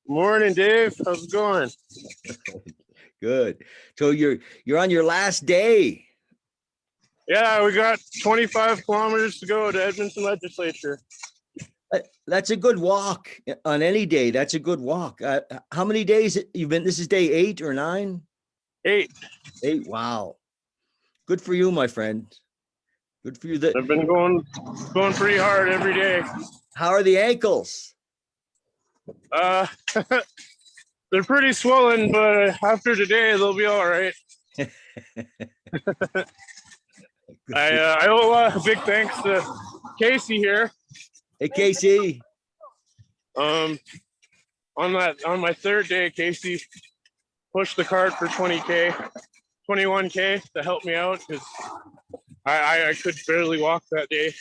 Morning, Dave. How's it going? Good. So you're on your last day. Yeah, we got 25 kilometers to go to Edmonton legislature. That's a good walk on any day. That's a good walk. How many days you've been? This is day 8 or 9? 8. 8. Wow. Good for you, my friend. Good for you. I've been going pretty hard every day. How are the ankles? They're pretty swollen, but after today, they'll be all right. I owe a big thanks to Casey here. Hey, Casey. On my third day, Casey pushed the cart for 21K to help me out because I could barely walk that day.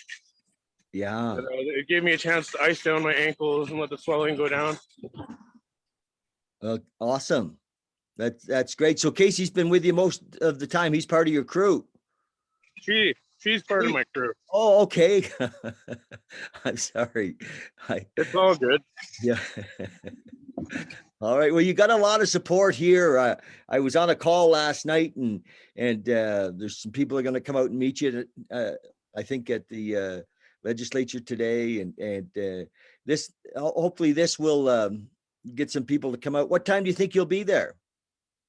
Yeah. It gave me a chance to ice down my ankles and let the swelling go down. Awesome. That's great. So Casey's been with you most of the time. He's part of your crew. She's part of my crew. Oh, okay. I'm sorry. It's all good. Yeah. All right. Well, you got a lot of support here. I was on a call last night, and there's some people are going to come out and meet you. I think at the legislature today, and this hopefully this will get some people to come out. What time do you think you'll be there?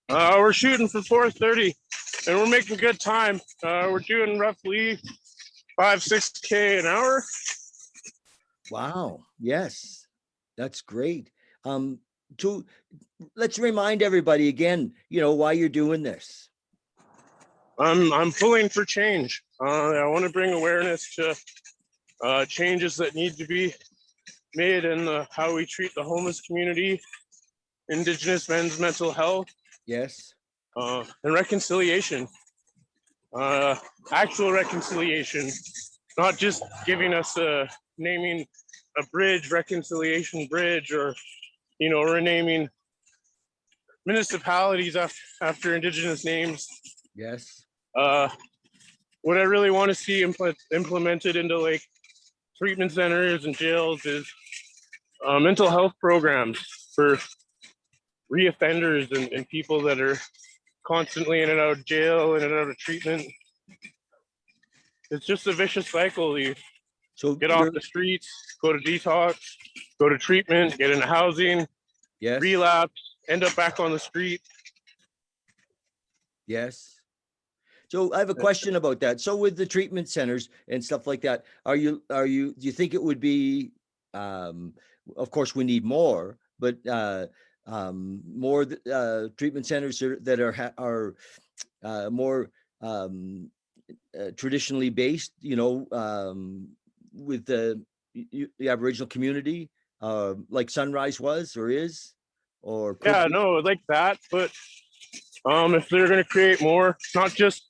We're shooting for 4:30, and we're making good time. We're doing roughly 5-6K an hour. Wow. Yes, that's great. Let's remind everybody again, why you're doing this. I'm pulling for change. I want to bring awareness to changes that need to be made in how we treat the homeless community, Indigenous men's mental health. Yes. And reconciliation, actual reconciliation, not just giving us naming a bridge, reconciliation bridge, or renaming municipalities after Indigenous names. Yes. What I really want to see implemented into like treatment centers and jails is mental health programs for reoffenders and people that are constantly in and out of jail, in and out of treatment. It's just a vicious cycle. You get off the streets, go to detox, go to treatment, get into housing, yes, relapse, end up back on the street. Yes. So I have a question about that. So with the treatment centers and stuff like that, do you think it would be, of course we need more, but more treatment centers that are more traditionally based, with the Aboriginal community, like Sunrise was or is, or like that. But if they're going to create more, not just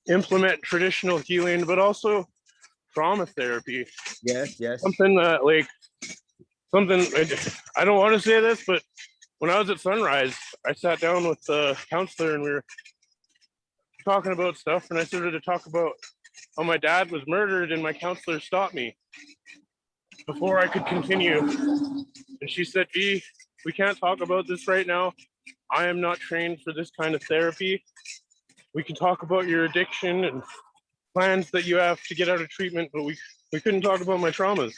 implement traditional healing, but also trauma therapy. Yes. Something that I don't want to say this, but when I was at Sunrise, I sat down with the counselor and we were talking about stuff, and I started to talk about how my dad was murdered, and my counselor stopped me before I could continue. And she said, "Vee, we can't talk about this right now. I am not trained for this kind of therapy. We can talk about your addiction and plans that you have to get out of treatment, but we couldn't talk about my traumas."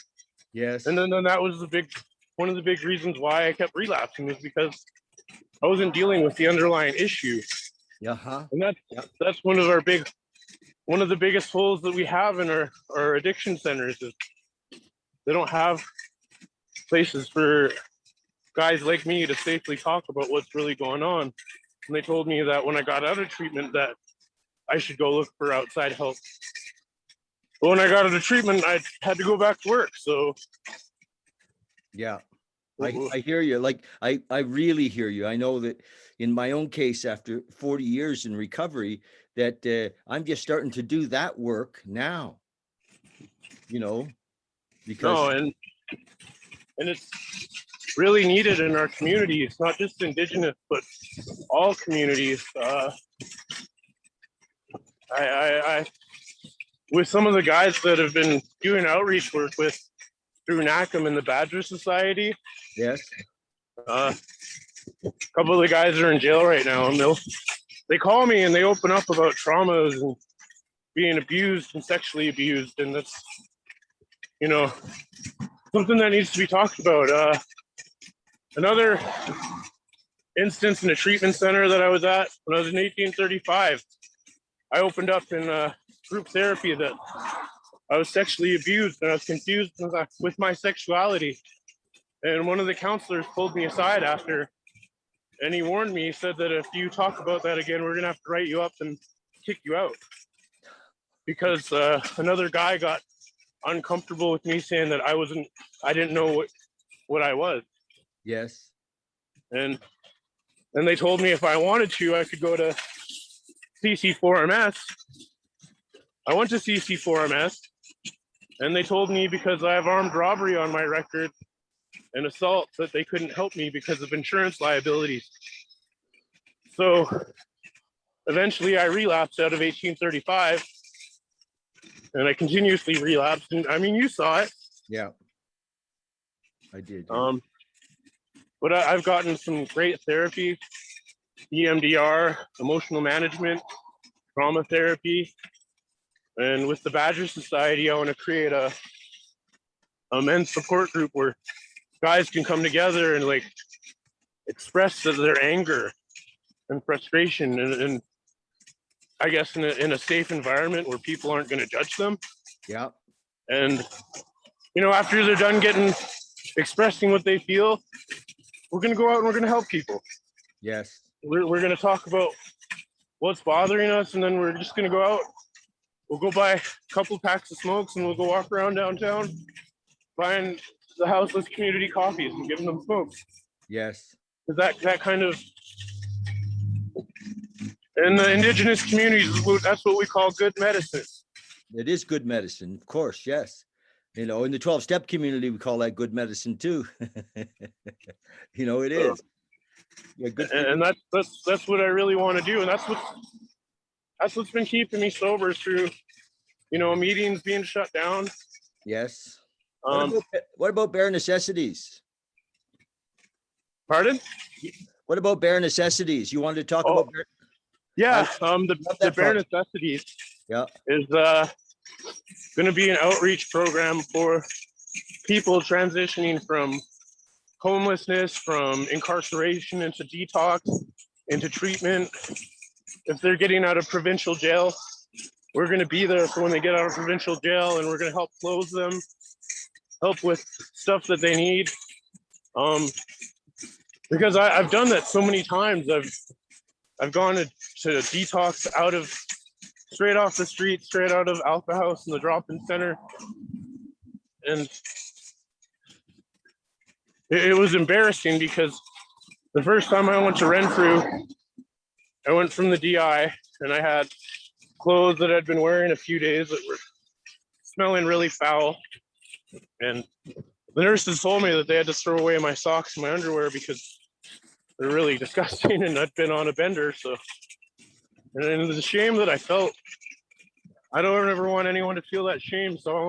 Yes. And then that was one of the big reasons why I kept relapsing, is because I wasn't dealing with the underlying issue. Uh-huh. And that's one of the biggest holes that we have in our addiction centers is they don't have places for guys like me to safely talk about what's really going on. And they told me that when I got out of treatment that I should go look for outside help. But when I got out of treatment, I had to go back to work. So yeah, I hear you. Like I really hear you. I know that in my own case, after 40 years in recovery, that I'm just starting to do that work now. Because and it's really needed in our community. It's not just Indigenous, but all communities. I with some of the guys that have been doing outreach work through Nekem and the Badger Society. Yes. A couple of the guys are in jail right now, and they call me and they open up about traumas and being abused and sexually abused, and that's, you know, something that needs to be talked about. Another instance in a treatment center that I was at when I was in 1835, I opened up in group therapy that I was sexually abused and I was confused with my sexuality. And one of the counselors pulled me aside after, and he warned me. He said that if you talk about that again, we're gonna have to write you up and kick you out, because another guy got uncomfortable with me saying that I didn't know what I was. Yes. And they told me if I wanted to, I could go to CC4MS. I went to CC4MS, and they told me because I have armed robbery on my record and assault that they couldn't help me because of insurance liabilities. So eventually I relapsed out of 1835, and I continuously relapsed. And I mean, you saw it. Yeah, I did. But I've gotten some great therapy, EMDR, emotional management, trauma therapy. And with the Badger Society, I want to create a men's support group where guys can come together and like express their anger and frustration, and I guess in a safe environment where people aren't going to judge them. Yeah. And, you know, after they're done expressing what they feel, we're going to go out and we're going to help people. Yes. We're going to talk about what's bothering us, and then we're just going to go out. We'll go buy a couple packs of smokes, and we'll go walk around downtown buying the houseless community coffees and giving them smokes. Yes. Because that kind of, in the indigenous communities, that's what we call good medicine. It is good medicine, of course. Yes. You know, in the 12-step community, we call that good medicine too. You know, it is. Yeah, good. And that's what I really want to do, and that's what's been keeping me sober through, you know, meetings being shut down. Yes. What about bare necessities? Pardon? What about bare necessities? You wanted to talk about? Yeah, the bare necessities. Yeah, is going to be an outreach program for people transitioning from homelessness, from incarceration into detox, into treatment. If they're getting out of provincial jail, we're going to be there for when they get out of provincial jail, and we're going to help close them, help with stuff that they need. Because I've done that so many times. I've gone to detox straight off the street, straight out of Alpha House and the drop-in center. And it was embarrassing because the first time I went to Renfrew, I went from the DI and I had clothes that I'd been wearing a few days that were smelling really foul. And the nurses told me that they had to throw away my socks and my underwear because they're really disgusting and I'd been on a bender. So, and the shame that I felt, I don't ever want anyone to feel that shame. So I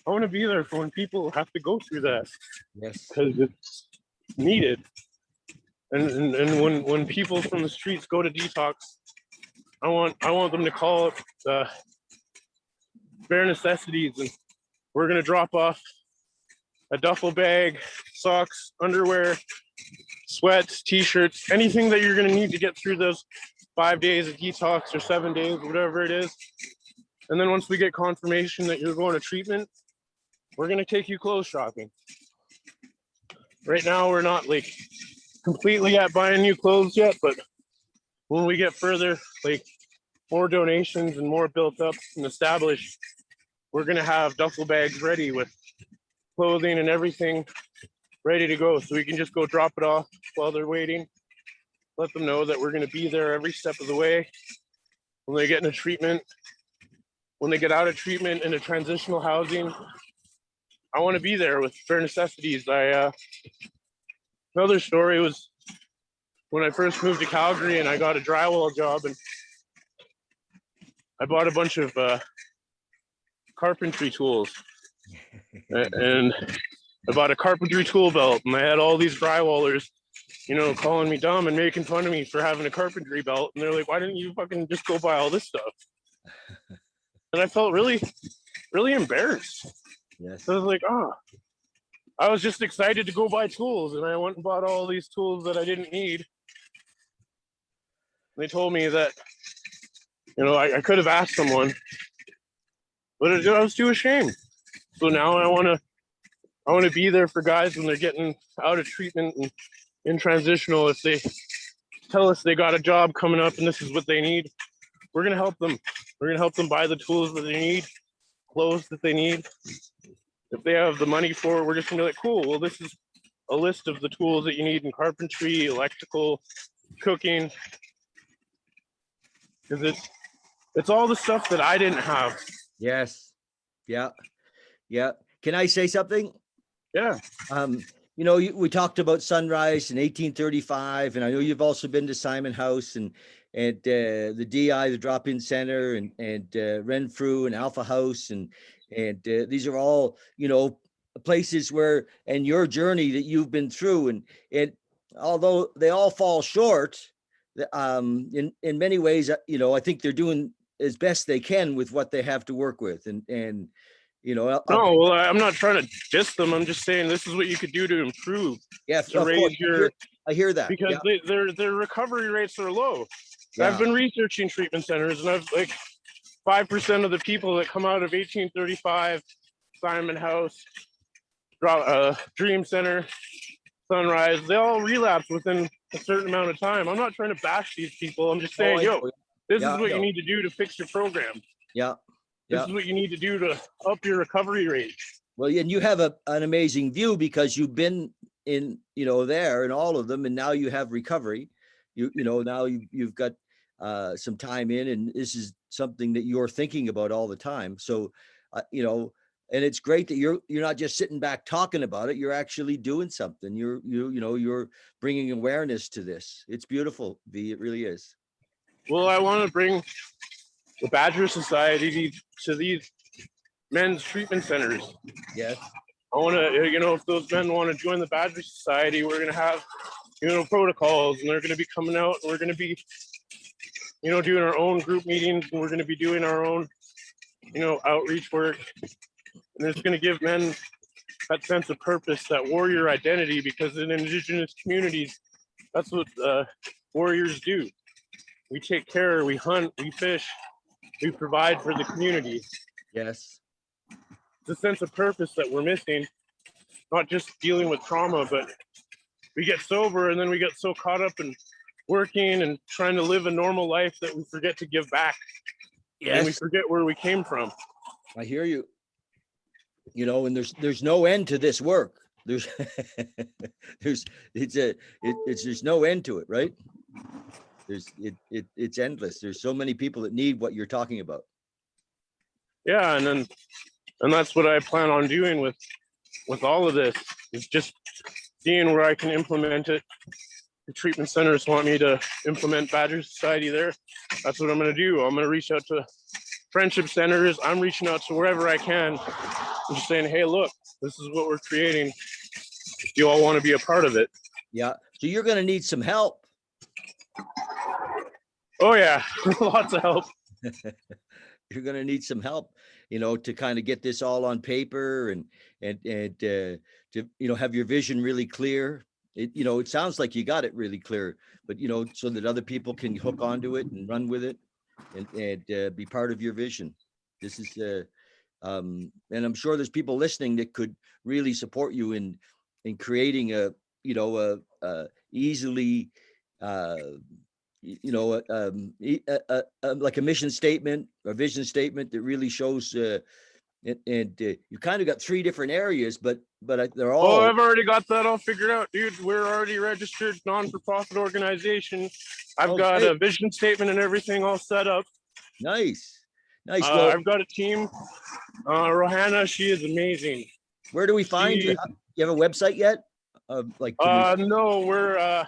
want to be there for when people have to go through that. Yes. Because it's needed. And when people from the streets go to detox, I want them to call it bare necessities, and we're gonna drop off a duffel bag, socks, underwear, sweats, t-shirts, anything that you're gonna need to get through those 5 days of detox or 7 days, whatever it is. And then once we get confirmation that you're going to treatment, we're gonna take you clothes shopping. Right now, we're not like completely at buying new clothes yet, but when we get further, like more donations and more built up and established, we're gonna have duffel bags ready with clothing and everything ready to go. So we can just go drop it off while they're waiting. Let them know that we're gonna be there every step of the way. When they get into treatment, when they get out of treatment into transitional housing, I wanna be there with bare necessities. Another story was when I first moved to Calgary and I got a drywall job, and I bought a bunch of carpentry tools. And I bought a carpentry tool belt, and I had all these drywallers, you know, calling me dumb and making fun of me for having a carpentry belt. And they're like, why didn't you fucking just go buy all this stuff? And I felt really, really embarrassed. Yes. So I was like, I was just excited to go buy tools, and I went and bought all these tools that I didn't need. They told me that, you know, I could have asked someone, but I was too ashamed. So now I want to be there for guys when they're getting out of treatment and in transitional. If they tell us they got a job coming up and this is what they need, we're gonna help them. We're gonna help them buy the tools that they need, clothes that they need. If they have the money for it, we're just gonna be like, cool. Well, this is a list of the tools that you need in carpentry, electrical, cooking, because it's all the stuff that I didn't have. Yes. Yeah. Yeah. Can I say something? Yeah. You know, we talked about Sunrise in 1835, and I know you've also been to Simon House and the DI, the Drop-In Center, and Renfrew and Alpha House, and these are all, you know, places where, and your journey that you've been through, and although they all fall short, in many ways, you know, I think they're doing as best they can with what they have to work with, and you know, no, well, I'm not trying to diss them. I'm just saying this is what you could do to improve. Yeah, to raise your. I hear that, because their recovery rates are low. Yeah. I've been researching treatment centers, and I've like 5% of the people that come out of 1835, Simon House, Dream Center, Sunrise, they all relapse within a certain amount of time. I'm not trying to bash these people. I'm just saying, this is what you need to do to fix your program. Yeah. This is what you need to do to up your recovery rate. Well, and you have an amazing view because you've been in, you know, there in all of them, and now you have recovery. You know, now you've got some time in, and this is something that you're thinking about all the time. So, you know, and it's great that you're not just sitting back talking about it. You're actually doing something. You're bringing awareness to this. It's beautiful, Vee. It really is. Well, I want to bring the Badger Society to these men's treatment centers. Yes. I want to, you know, if those men want to join the Badger Society, we're going to have, you know, protocols, and they're going to be coming out, and we're going to be, you know, doing our own group meetings, and we're going to be doing our own, you know, outreach work. And it's going to give men that sense of purpose, that warrior identity, because in indigenous communities, that's what warriors do. We take care, we hunt, we fish, we provide for the community. Yes. It's a sense of purpose that we're missing, not just dealing with trauma, but we get sober and then we get so caught up in working and trying to live a normal life that we forget to give back. Yes. And we forget where we came from. I hear you. You know, and there's no end to this work. There's there's no end to it, right? It's endless. There's so many people that need what you're talking about. Yeah, and that's what I plan on doing with all of this, is just seeing where I can implement it. The treatment centers want me to implement Badger Society there. That's what I'm going to do. I'm going to reach out to friendship centers. I'm reaching out to wherever I can. I'm just saying, hey, look, this is what we're creating. If you all want to be a part of it. Yeah. So you're going to need some help. Oh yeah, lots of help. You're going to need some help, you know, to kind of get this all on paper and to, you know, have your vision really clear. You know, it sounds like you got it really clear, but, you know, so that other people can hook onto it and run with it and be part of your vision. This is, and I'm sure there's people listening that could really support you in creating a, you know, easily, you know, like a mission statement or vision statement that really shows, and you kind of got 3 different areas, but they're all. Oh, I've already got that all figured out, dude. We're already registered non-for-profit organization. I've got a vision statement and everything all set up. Nice. Well, I've got a team. Rohanna, she is amazing. Where do we find you? You have a website yet? No, we're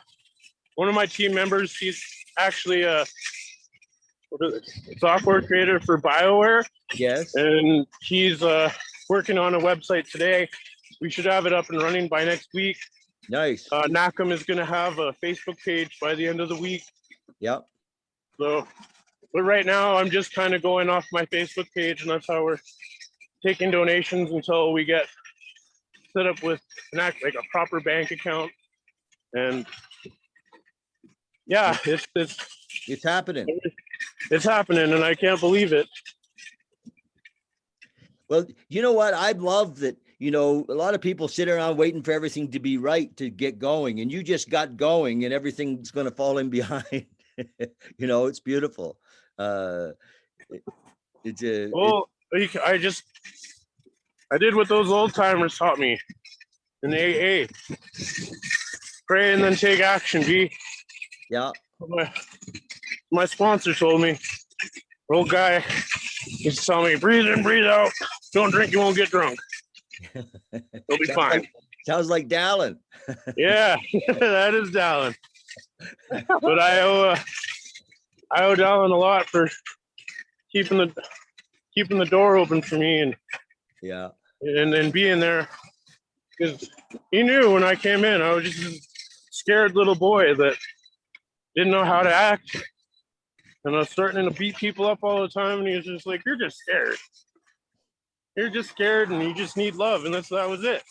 one of my team members. He's actually a software creator for BioWare. Yes. And he's working on a website today. we should have it up and running by next week. Nice. Nékem is going to have a Facebook page by the end of the week. Yeah. So, but right now I'm just kind of going off my Facebook page, and that's how we're taking donations until we get set up with like a proper bank account. And yeah, It's happening. It's happening, and I can't believe it. Well, you know what? I love that, you know, a lot of people sit around waiting for everything to be right to get going, and you just got going and everything's going to fall in behind. You know, it's beautiful. It's a, Well, I did what those old timers taught me in AA. Pray and then take action, Vee. yeah. My sponsor told me, old guy used to tell me, breathe in, breathe out. Don't drink, you won't get drunk. You'll be fine. Sounds like Dallin. Yeah, that is Dallin. But I owe Dallin a lot for keeping the door open for me and yeah, and being there, because he knew when I came in I was just a scared little boy that didn't know how to act, and I was starting to beat people up all the time, and he was just like, you're just scared, and you just need love, and that was it.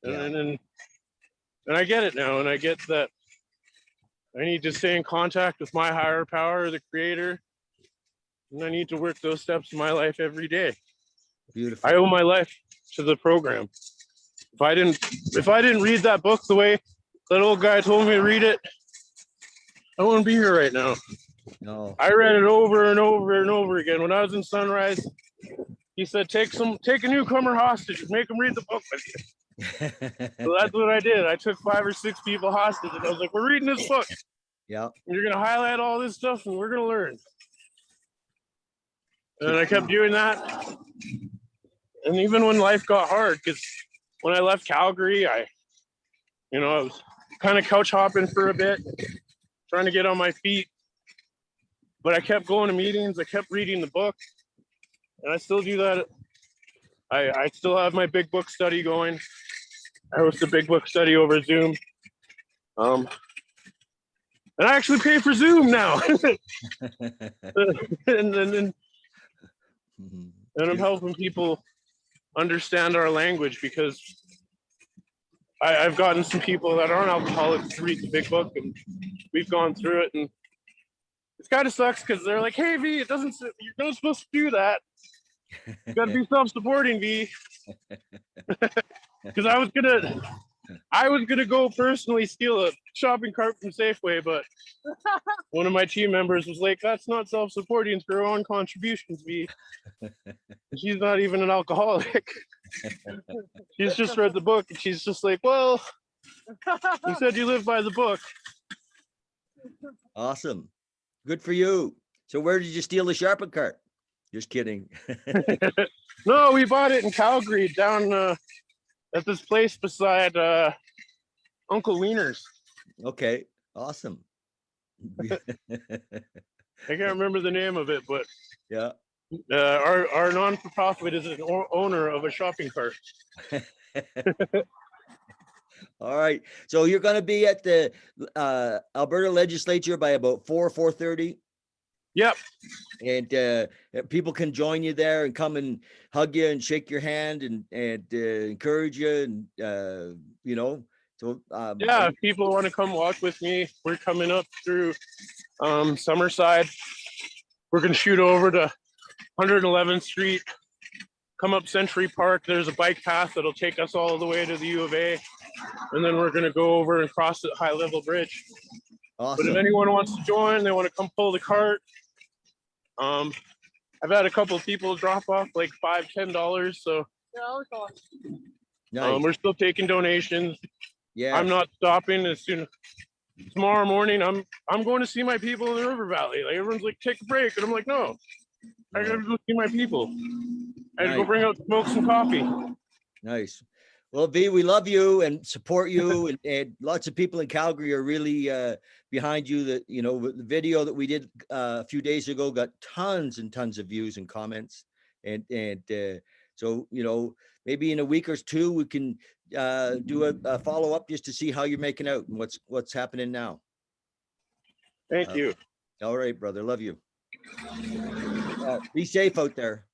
yeah. And I get it now, and I get that I need to stay in contact with my higher power, the creator, and I need to work those steps in my life every day. Beautiful. I owe my life to the program. If I didn't read that book the way that old guy told me to read it, I wouldn't be here right now. No. I read it over and over and over again. When I was in Sunrise, he said, take a newcomer hostage, make them read the book with you. So that's what I did. I took 5 or 6 people hostage, and I was like, we're reading this book. Yeah. You're going to highlight all this stuff, and we're going to learn. And I kept doing that. And even when life got hard, because when I left Calgary, I was kind of couch hopping for a bit, trying to get on my feet. But I kept going to meetings. I kept reading the book. And I still do that. I still have my big book study going. I host a big book study over Zoom. And I actually pay for Zoom now. and I'm helping people understand our language, because I've gotten some people that aren't alcoholics to read the big book, and we've gone through it, and it kind of sucks because they're like, hey, Vee, you're not supposed to do that. You got to be self-supporting, Vee. Because I was gonna go personally steal a shopping cart from Safeway, but one of my team members was like, that's not self-supporting, it's her own contributions, Vee. She's not even an alcoholic. She's just read the book, and she's just like, well, you said you live by the book. Awesome. Good for you. So where did you steal the shopping cart? Just kidding. No, we bought it in Calgary, down at this place beside Uncle Wiener's. Okay, awesome. I can't remember the name of it, but yeah. Our non-for-profit is an owner of a shopping cart. All right. So you're going to be at the Alberta legislature by about 4:30. Yep. And people can join you there and come and hug you and shake your hand and encourage you. And, so. Yeah, if people want to come walk with me, we're coming up through Summerside. We're going to shoot over to 111th Street, come up Century Park. There's a bike path that'll take us all the way to the U of A. And then we're going to go over and cross the high level bridge. Awesome. But if anyone wants to join, they want to come pull the cart. I've had a couple of people drop off like $5-10. So nice. We're still taking donations. Yeah. I'm not stopping. As soon tomorrow morning, I'm going to see my people in the River Valley. Like, everyone's like, take a break, and I'm like, no, I gotta go see my people. I gotta go bring out smoke some coffee. Nice. Well, Vee, we love you and support you, and lots of people in Calgary are really behind you. That the video that we did a few days ago got tons and tons of views and comments, and So, maybe in a week or two, we can do a follow-up just to see how you're making out and what's happening now. Thank you. All right, brother. Love you. Be safe out there.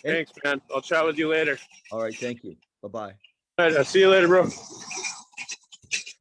Thanks, man. I'll chat with you later. All right. Thank you. Bye-bye. All right, I'll see you later, bro.